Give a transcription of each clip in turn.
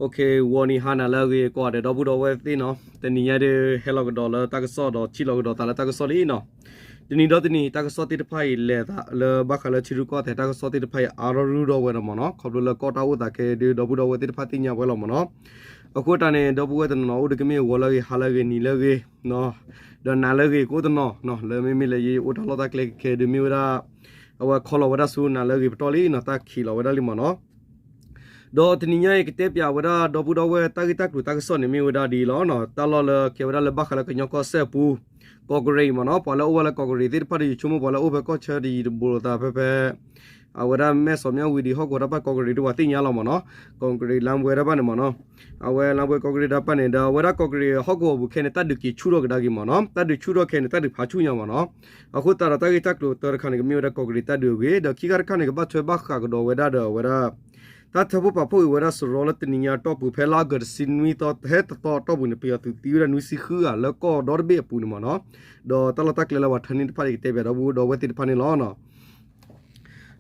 โอเควอนี่ฮานาเลเกกว่าเดดอบุดอเวติเนาะแต่นี่ยเดเฮลอกดอลตากซอดอชิลอกดอตาลตากซอลีเนาะทีนี้ดอทีนี้ตากซอติดไฟเลตาเลบักเลชิรุกอเตตากซอติดไฟอาร์รูดอเวรมเนาะขอบเลกอตาอุตาเกเดดอบุดอเวติดไฟติญาเวลมเนาะအခုတန်နေတော့ဘွေးတနော်ဥဒကမေဝလာကြီးဟာလာကြီးနီလာကြီးနော်ဒနာလာကြီးကိုတနော်နော်လေမေမေလေကြီးဥထလောတာကလေကေဒမီဝရာအဝခေါ်လောဝရဆူနာလာကြီးပတော်လီနော်တာခီလောဝရလီမနော်ဒေါ်တနိညာကတဲ့ပြဝရဒေါ်ဘူးတော်ဝဲတာဂီတက်လူတာကစောနေမီဝရဒီလောနော်တလောလကေဝရလဘခလကညောကဆက်ပူကောဂရိမနော်ပလောဝလကောဂရိတိပရိချုံဘလဥဘကောချဒီဘူတာဖဖအဝရမဲစောမြဝီဒီဟောကောရဘကောဂရိတို့ဝတိညာလောမနော်ကောဂရိလမ်ဝဲရဘနေမနော်အဝဲလမ်ဝဲကောဂရိဒပနေဒဝရကောဂရိဟောကောဘူးခဲနေတဒကီချူရောကဒါကီမနော်တဒချူရောခဲနေတဒဖာချူညာမနော်အခုတရတဂီတက်လူတရခဏကမီဝရကောဂရိတဒဝေဒခိကရခဏကဘချွေဘခကဒေါ်ဝဲဒါဝရတာထဘပပူဝရစရောလတနိညာတော့ပူဖဲလာဂရစင်ဝီတော့ဟဲ့တော့ဘူးနေပြတူတီရနွီစီခူအလကောဒေါ်ဘေပူနမနော်ဒေါ်တလတကလဝထနိဖာရီတေဘရဘူးဒေါ်ဝတိဖာနေလောနော်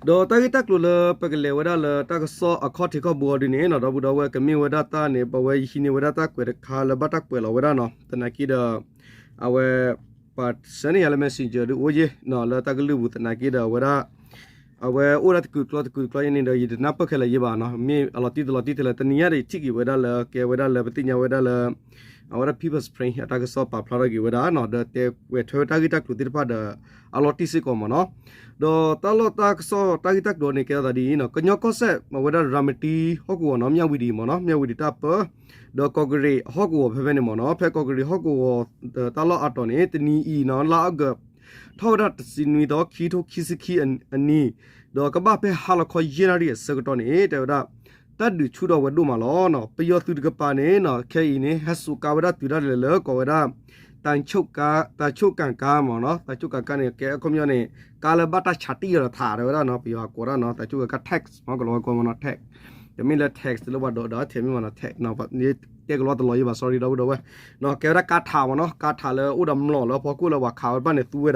ဒေါ်တဂီတက်လူလပကလေဝရလတကဆောအခေါတိကဘောဒီနေနော်ဒေါ်ဘူးဒေါ်ဝကမီဝဒတာနေပဝဲရှိနေဝဒတာကွေခါလဘတက်ကွေလဝရနော်တနကီဒအဝဲပတ်စနေရလမက်ဆင်ဂျာဒူအိုဂျေနော်လတကလူဘူးတနကီဒဝရအဝဲအိုရတ်ကူကလတ်ကူကလင်းနေရည်နပ်ပခလေရပါနော်မေအလတီတလတီတလတနီရတီချီကီဝဒါလကေဝဒါလပတိညာဝဒါလအဝရပီပစပရင်အတာကဆောပါဖလာဂီဝဒါနော်ဒတေဝေထောတာဂီတက်လူတိပါဒအလတီစီကောမနော်ဒေါ်တလတာကဆောတာဂီတက်ဒိုနေကေဒါဒီနော်ကညောကောဆက်မဝဒါရာမတီဟောကောနော်မြဝီဒီမနော်မြဝီဒီတပ်ပဒေါ်ကောဂရီဟောကောဖဲဖဲနေမနော်ဖဲကောဂရီဟောကောတလအတော်နေတနီအီနော်လာအကထောရတ်စင်ဝီတော့ခီထိုခီစခီအနီဒေါ်ကဘာပဲဟာလခေါ်ရနာရီစကတော်နေတဲ့ဒါတတ်ဒူချူတော်ဝဒုမလောနော်ပယောသူတကပါနေနော်ခဲအင်းနေဟဆူကာဝရတူရလေလေကောဝရတန်ချုပ်ကာတချုပ်ကန်ကာမောနော်တချုပ်ကန်ကနေကဲအကွန်မြနေကာလဘတာချတီရထားရနော်ပြောကောရနော်တချုပ်က tax မောကလောကောမနော် tax တမီလာ tax လို့ဘာတော့ထေမီမနော် tax နော်နေတေကလောတလောရပါ sorry တော့ဝနော်ကဲရကာထာမနော်ကာထာလေဥဒမလောလောဖောကူလောဝခါဝပနေသူဝရ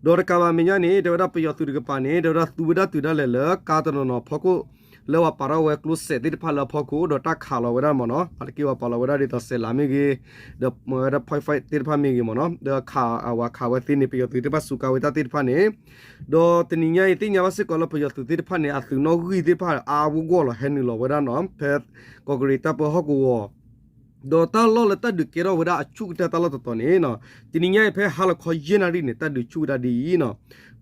ဒေါ်ကဘာမညာနေဒေါ်ရပယောသူတကပါနေဒေါ်ရသူဝဒတူရလေလေကာတနော်ဖောကူเลวปาราวคลุเสติพาลพอกูดตักขาลาวดามอเนาะอะกิวปาลาวดาดิตเสลามิกีเดมอดพอยไฟติพามิกีมอเนาะเดขาอาวาขาวตินิปยตุติปสุกาวตาติพานี่ดอตนิญาติญาวสิกอลปยตุติพานี่อะสุนอกุติพาอาวุโกลเฮนิลาวดาเนาะเพกอกริตาปฮกูดอตาลอลตาดุเกราวดาชุกตาตาลตตอนี่เนาะตินิญาเพฮาลคอเยนาริเนตาดุชุดาดีเนาะ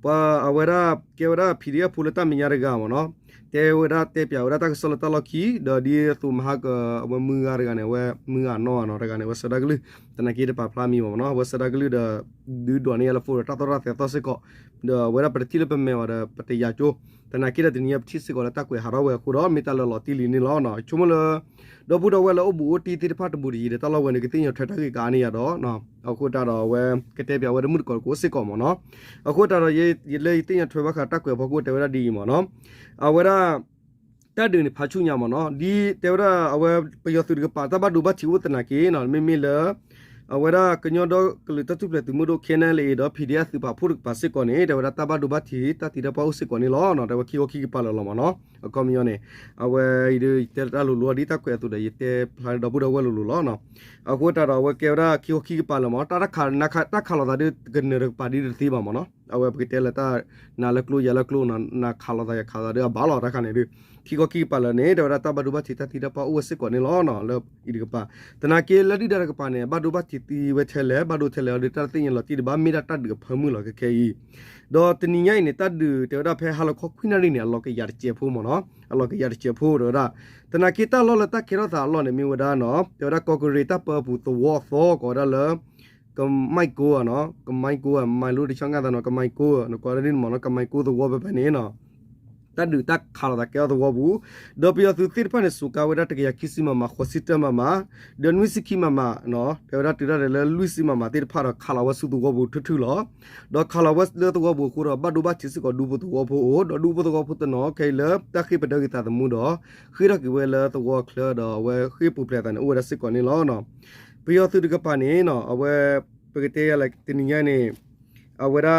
ปะอาวราเกวราพิเรียพูลตามิญารกามอเนาะเทวดาเทพยาวดาตักสลตลกีดอดีตุมหักวมืออะไรกันเนี่ยว่ามือนอนอะไรกันเนี่ยว่าสดากลือแต่นักกีฬาพลามีมั้งเนาะว่าสดากลือเดดูดวนี่ละฟูร์ตัตระเตตสิกเดเวลาปฏิทินเป็นเมื่อวันปฏิยาจูแต่นักกีฬาที่นี่ทิสิกละตักเวหาเราเวคุรอมิตาลลอติลินี่ล้อเนาะชุมละดอบูดอเวละอบูตีติพัดบุรีเดตลอเวนี่ก็ติญาทัดกิกานี่ยาดอเนาะเอาคุตาดอเวกเตปยาวเวมุดกอลกูสิกอมั้งเนาะเอาคุตาดอเยเลยติญาทัวบักตักเวพอกูเตเวลาดีมั้งเนาะเอาเวลาตาดึงนี่พาชุญามอเนาะดีเตวราเอาไว้ประโยชน์สุดก็ปาตาบาดูบาชิวตนาเกเนาะไม่เลเอาไว้ละกญอดอกลุตตุเปลตุมุโดเคนเลดอพีดีเอสปาพูดปาสิกอนี่เตวราตาบาดูบาทีตาติดาปาอุสิกอนี่ล้อเนาะแต่ว่าคิโอคิปาลอมอเนาะก็มีอนี่เอาไว้ดิเตตาลุลัวดิตาเกตุเดยเตพลาดอบูดอเวลุล้อเนาะเอากูตาเราเวเกวราคิโอคิปาลอมอตาระขานะตาขาลอดาดิกนเนรปาดิติบามอเนาะเอาไว้ปกติละตานาลกลูยาลกลูนาขาลอดาขาลอดาบาลอระคันนี่คิโอคิปาลเนเดวราตาบาดูบาทีตาติดาปาอุสิกอนี่ล้อเนาะเลอีดิกปาตนาเกลดิดากปาเนบาดูบาทีตีเวเทเลบาดูเทเลดิตาติญลอติบามิดาตัดกพมือลอเคอีดอตนิญานี่ตัดเตวราเพฮาลคอควินาริเนี่ยลอเกยาเจพูมอเนาะลอเกยาเจพูดระตนาคิตาลอลตาเครอตาลอเนมิวดาเนาะเตวรากอกริตาปปูตวอโซกอดาเลก็ไม่กลัวเนาะก็ไม่กลัวไม่รู้ดิช่างกันเนาะก็ไม่กลัวเนาะก็ได้ยินหมอเนาะก็ไม่กลัวตัวแบบนี้เนาะตัดดูตักขาลตะเกียวตัวบูเดปิโอตุติร์พันสุกาวดาตะเกียคิสิมาขอสิตมาเดนวิสิกิมาเนาะเดวดาติระเลลุสิมาติร์พาระขาลาวสุตัวบูทุๆหรอดอขาลาวสเลตัวบูคูระบาดูบาชิสิก็ดูตัวบูโอดอดูตัวบูตเนาะเคยเลตะคิปะดกิตาตมูดอคือรักเวลตัวเคลดอเวคือปุเปลตันโอดาสิกอนี่ล้อเนาะปิโอตุดิกปานี่เนาะเอาเวปกติอะไรตินิญานี่เอาเวลา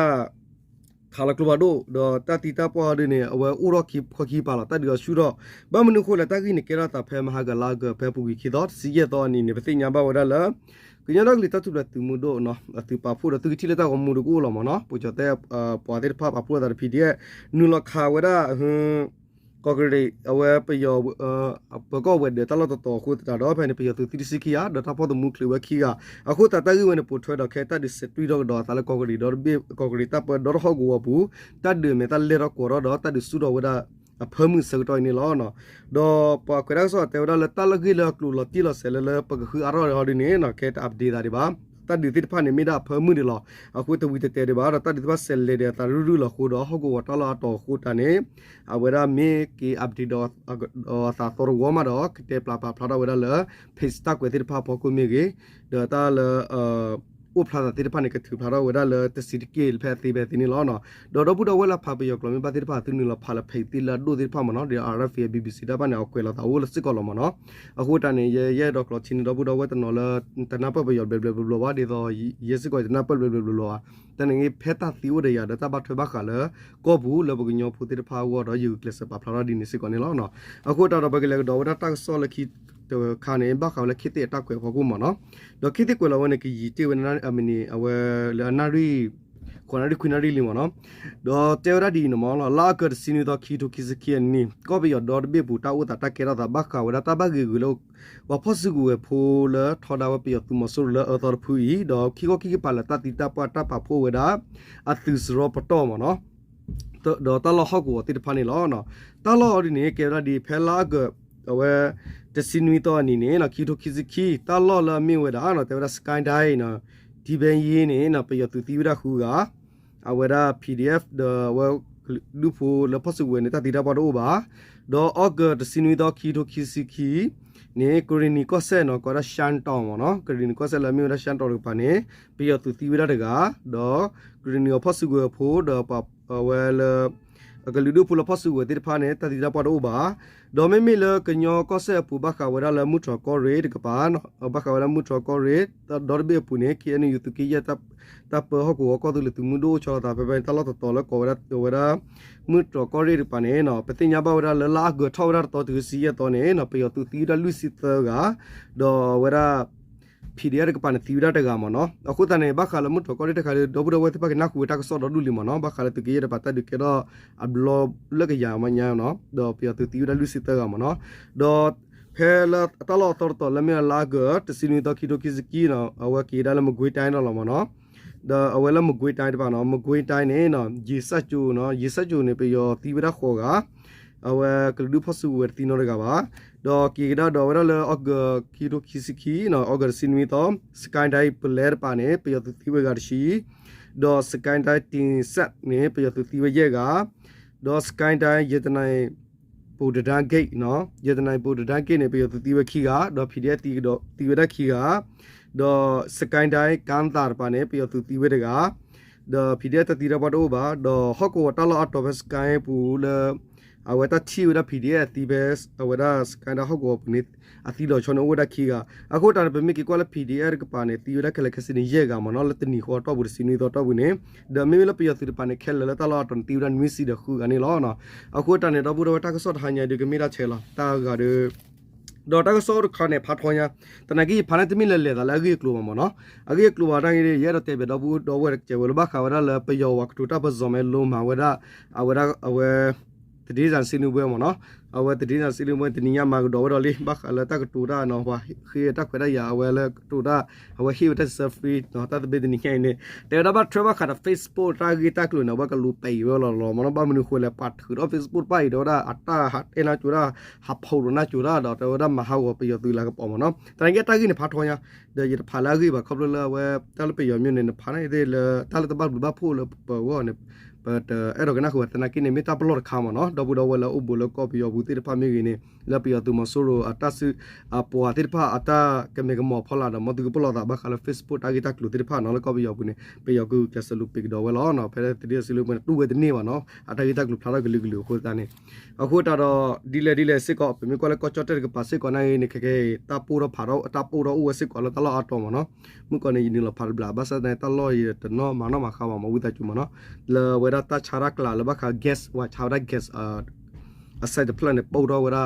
ခါလကလဘဒိုဒေါ်တတီတာပွားရနေအဝဲဥရခိခခိပါလာတဒီရှူတော့ဘာမနုခိုလာတကိနေကေရတာဖဲမဟာကလာကဖဲပူခိတော့စီရတော့နီနေပသိညာဘဝရလာကညတော့လီတတူလတူမူဒိုနော်အတူပါဖို့တူတိလက်တော့မူဒကိုလောမနော်ပူချတဲ့ပွားတဲ့ဖအပူတာဖီဒီနူလခါဝရဟကောကရီအဝဲပယောပကောဝဲတဲ့တလတော်ခုတာတော့ဖဲနေပယောသူတိစီခီယာဒတာပေါ်တမူကလဝခီယာအခုတတကြီးဝင်ပိုထွဲတော့ခဲတဒီစတူတော့တော့တလကောကရီတော့ဘေကောကရီတပ်တော့ဟောကူဝဘူးတတ်တယ်မေတလေတော့ကိုတော့တဒီစုတော့ဝဒအဖမှုစတော့နေလောနော်တော့ပကရဆောတေဝရလတလကြီးလကလူလတီလဆဲလပကခအရော်ဒီနေနော်ခဲတအပ်ဒေတာဒီပါတဒီတိဖာနေမိတာဖမှုဒီလောအခုတဝီတဲ့ဒီပါတဒီပါဆဲလေတဲ့တရူရူလခုတော့ဟောကူဝတလာတော့ခုတနေအဝရမေကီအပ်ဒေတော့သာတော်ဝမတော့တေပလာပလာတော့ဝရလဖေစတက်ဝေတိဖာပေါ်ကူမီကြီးဒေတာလဥပလာတဲ့ဖာနေကထူဖာတော့ဝရလတစီကေလဖက်တိပဲတင်းလောနော်ဒေါ်တော့ဘူးတော့ဝလာဖာပယောကလမပါတိဖာတင်းလောဖာလဖေတိလာဒိုတိဖာမနော်ဒီ RFA BBC တာပါနေအကွယ်လာတာဝလစစ်ကောလမနော်အခုတနေရဲတော့ကလချင်းတော့ဘူးတော့ဝတနော်လတနာပပယောဘလဘလဝါဒီတော့ရဲစစ်ကောတနာပဘလဘလဝါတနေဖက်တာသီဝရရဒတာဘထွေဘခါလကောဘူးလဘကညောဖူတိဖာဝတော့ယူကလစပါဖလာဒီနေစစ်ကောနေလောနော်အခုတော့ဘကလေတော့ဝတာတက်ဆောလခိခါနေဘခါလခိတေတက်ကွယ်ဖို့ကူမနော်ဒေါ်ခိတေကွယ်လဝနေကီတေဝနာအမနီအဝဲလနာရီခွန်ရီခွင်ရီလီမနော်ဒေါ်တေရဒီနမောလာကတ်စီနီတော့ခီတိုခီစကီနီကောဘီယောဒေါ်ဘေပူတာဝတာတကေရတာဘခါဝရတာဘဂီဂလောဝဖစကူဖိုလထော်ဒါဝပီယောတူမဆူလအတော်ဖူီဒေါ်ခီကိုခီပါလာတတီတာပတာပဖိုဝဒါအသစရောပတော်မနော်ဒေါ်တလဟကူတိဖာနေလောနော်တလောဒီနေကေရဒီဖဲလာကအဝဲတစင်ဝီတော့အနေနဲ့နော်ခီတိုခီစကီတလောလာမင်းဝဒါနော်တေဝစကိုင်းတိုင်းနော်ဒီဘန်ရင်းနေနော်ပယတူတီဝရခူကအဝဲဒါ PDF ဒဝဲလူဖိုလပစုဝဲနေတာတီတာပါတော့ပါဒေါ်အော့ဂတ်တစင်ဝီတော့ခီတိုခီစကီနေကိုရီနီကောဆဲနော်ကောရရှန်တောင်းမနော်ကိုရီနီကောဆဲလာမင်းဝဒါရှန်တောင်းလို့ပါနေပယတူတီဝရတကဒေါ်ကိုရီနီပစုဝဲဖိုဒေါ်ပဝဲလကလူဒူပူလပစုဝဲတိဖာနေတတိတာပါတော့ပါဒေါ်မေမီလကညောကောဆဲပူဘခါဝရလာမှုချောကောရေတကပါနော်ဘခါဝရမှုချောကောရေဒေါ်ဘေပူနေကီအနီယူတူကီယတပ်ဟောကောကောတူလတူမှုဒိုချောတာပဲတလောတော်လကောရဝရမှုချောကောရေပနေနော်ပတိညာဘဝရလလာဂထောရတော်သူစီရတော်နေနော်ပယောတူတီရလူစီတကဒေါ်ဝရPDF ကပန်တီရတကမနော်အခုတနေဘခါလမှုတော့ကောရတခါဒေါဘဒဝတ်ပကနကူတကဆောဒဒူလီမနော်ဘခါလတကီရပတဒကေတော့အဘလောလကယာမညာနော်ဒေါ်ပြတူတီရလူစီတကမနော်ဒေါ်ဖဲလာတလောတော်တော်လမေလာဂတ်စီနီတခီတိုကီစကီနော်အဝကီဒါလမဂွေတိုင်းတော့မနော်ဒေါ်အဝဲလမဂွေတိုင်းတပါနော်မဂွေတိုင်းနေနော်ဂျီဆတ်ကျူနော်ဂျီဆတ်ကျူနေပြယောတီဝရခေါ်ကအဝဲကလူဖဆူဝတီနော်ရကပါဒေါ်ကီဒါဒေါ်ဝရလအော့ကီတိုကီစကီနော်အော့ဂစင်မီတော့စကိုင်းဒိုင်ပလဲပါနေပြယောတီဝရကရှိဒေါ်စကိုင်းဒိုင်တင်ဆက်နေပြယောတီဝရကဒေါ်စကိုင်းဒိုင်ယေတနိုင်ပူဒဒန်ဂိတ်နော်ယေတနိုင်ပူဒဒန်ဂိတ်နေပြယောတီဝခီကဒေါ် PDF တီဒေါ်တီဝရခီကဒေါ်စကိုင်းဒိုင်ကန်တာပါနေပြယောတီဝရကဒေါ် PDF တီရပါတော့ပါဒေါ်ဟော့ကိုတလောအတော့စကိုင်းပူလအဝတာချီဝဒ PDF တီဘက်အဝဒါစကန်ဒါဟောကိုပနိအတီလောချောနဝဒခီကအခုတန်ပမိကီကွာလ PDF ကပါနေတီဝဒကလကစနေရေကမနော်လတနီခေါ်တော့ဘူးစီနီတော့ဘူးနေဒမေလပယတီပနေခဲလလတလာတန်တီဝဒနွီစီဒခုအနေလောနော်အခုတန်တော့ဘူးတော့တကဆော့ဟညာဒီကမီရာချေလာတာကရဒေါ်တာကဆော့ခါနေဖတ်ခေါ်ညာတနကြီးဖာနတမီလဲလဲလာကြီးကလိုမနော်အကြီးကလိုဝတိုင်းရရတဲ့ဘေတော့ဘူးတော့ဝဲကျဝလဘခါဝရလပယောဝကတူတာပဇောမဲလုံးမဝဒအဝတတိယစင်းနုဘဲမနော်အဝတတိယစင်းနုဘဲတနိယမာဒေါ်တော်လေးဘခလတကတူတာနော်ဘာခေတခွရရအဝလဲတူတာအဝဟီဝတဆဖရီနော်တဘေဒနိခိုင်နေတေရဘတ်ထရဘခါ Facebook တာဂီတကလူနော်ဘကလူပေဝလောလောမနော်ဘာမနုခွလဲပတ်ခရ Facebook ပိုင်တော့အတာဟတ်အနာချူရာဟပ်ဖို့နာချူရာတော့တော်မဟာဝပယတူလာကပေါ်မနော်တန်ကတာဂီနေဖတ်ထောညာဒေရဖလာဂီဘခဘလဝဲတလပေယမြနေဖာနေတယ်တလတဘဘဖို့လပေါ်နေbut အဲ့တော့ကနခုတနကိနေမီတာပလော့ခါမနော်ဒဘူဒဝလာဥဘူလကောပီယဘူတိဖာမီဂီနေလပီယတူမဆိုလိုအတဆူအပွာတိဖာအတာကမေကမောဖလာဒမတူပလော့တာဘခါလ Facebook တာဂီတကလူတိဖာနော်ကောပီယဘူနေပေယကူကဆလူပိကဒဝလာနော်ဖဲတိရဆလူမတူဝဲတနေပါနော်အတာဂီတကလူဖလာဂလီဂလီခိုတာနေအခုတော့ဒီလေစစ်ကောပမေကောလကောချတ်တဲ့ကပါစစ်ကောနိုင်နေခေတာပူရဖာရောအတာပူရဥဝစစ်ကောလတလောအတော်မနော်မှုကောနေနီလဖာဘလာဘဆတဲ့တလောရတနော်မနော်မခါမဝိတချူမနော်လဝ ลาตาชารักลาแล้วบ้าค่ะ guess ว่าชาวได้ guess aside the planet ปูดอเวลา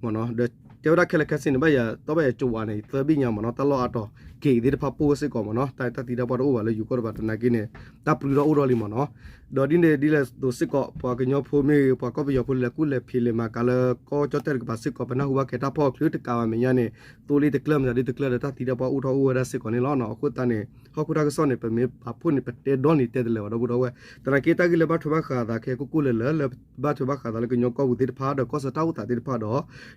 มันเนาะเดี๋ยวเจ้าได้แค่ละแค่สิ่งแบบอย่าต้องไปจูอันนี้เตอร์บิญญามันเนาะตลอดต่อเกี่ยดีพับปูสิก่อนมันเนาะแต่ถ้าตีดาบอร์โอ้เลยอยู่ก็แบบนักกินเนี่ยตาปลุกเราอุดรลิมันเนาะเดี๋ยวดินเดดิเลสดูสิก่อนพอกินยอพูมีพอก็ไปยอพูเลยกูเลยพิเลมากันเลยก็จะเตอร์กับสิก่อนเป็นหัวแค่ตาพอคลื่นตะกาวมันยันเนี่ยตัวลีตะเกลือมจะดิตะเกลือถ้าตีดาบอร์อุดรอุดรสิก่อนนี่ล้อเนาะคุณตาเนี่ยเขาคุณตาก็สอนเนี่ยเป็นมีพับพูนี่เป็นเตดอนนี่เตดเลยว่าเราบุตรเอาไว้แต่นักกีตาร์กิเลบัตรบ้าขาดาแค่กูเลยเลยบัตรบ้าขาดาเลยกินยอก็อุดิพาดก็สตาอุตาดิพาด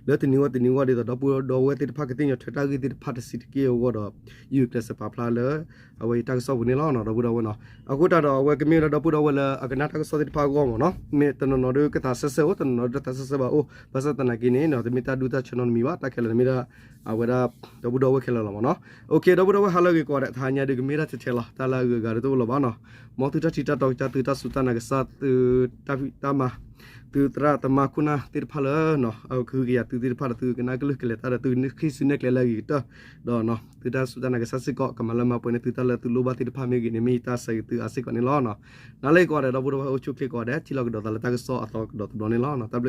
แล้วทีนี้ว่าเดี๋ยวเราพูดดูว่าติดพักติดอยู่ที่ตากิติดพัดสิทธิ์เกี่ยวกับอยู่แต่สภาพลาเลยเอาไว้ตั้งสอบวันนี้ล้อเนาะเราพูดเอาไว้เนาะเอากูตาเราไว้ก็มีเราพูดเอาไว้เลยอาการนักก็สอบติดพักก่อนเนาะมีตอนนั้นเราดูก็ตาเสียๆตอนนั้นเราตาเสียๆว่าโอ้ภาษาตะนักนี่เนาะแต่มีตาดูตาชนนมีว่าตาแค่เรามีตาเอาไว้เราพูดเอาไว้แค่เราเนาะโอเคเราพูดเอาไว้ฮัลโหลกี่ก่อนทานยาดูก็มีเราจะเทล่ะตาเราก็การตัวเราบ้านเนาะมองตัวที่ตาตอกจากตัวตาสุดตานักสัตตามาตัวตราตมาคุณนะติดพาเลยเนาะเอาคือกี่ตัวติดพาตัวกันนักลึกเลยแต่ตัวนึกขึ้นสินึกเลยเลยตัวดอเนาะตัวตาสุดนักสัตสิเกาะกับมันละมาปนตัวตาละตัวลูบาติดพามีกินมีตาใส่ตัวอาศัยก่อนนี่ล้อเนาะนั่นเลยก่อนเราพูดว่าโอ้ชุกเลยก่อนเด้ที่เราก็ดอตาละตาก็ซ้อต่อดอตัวนี่ล้อเนาะตาบ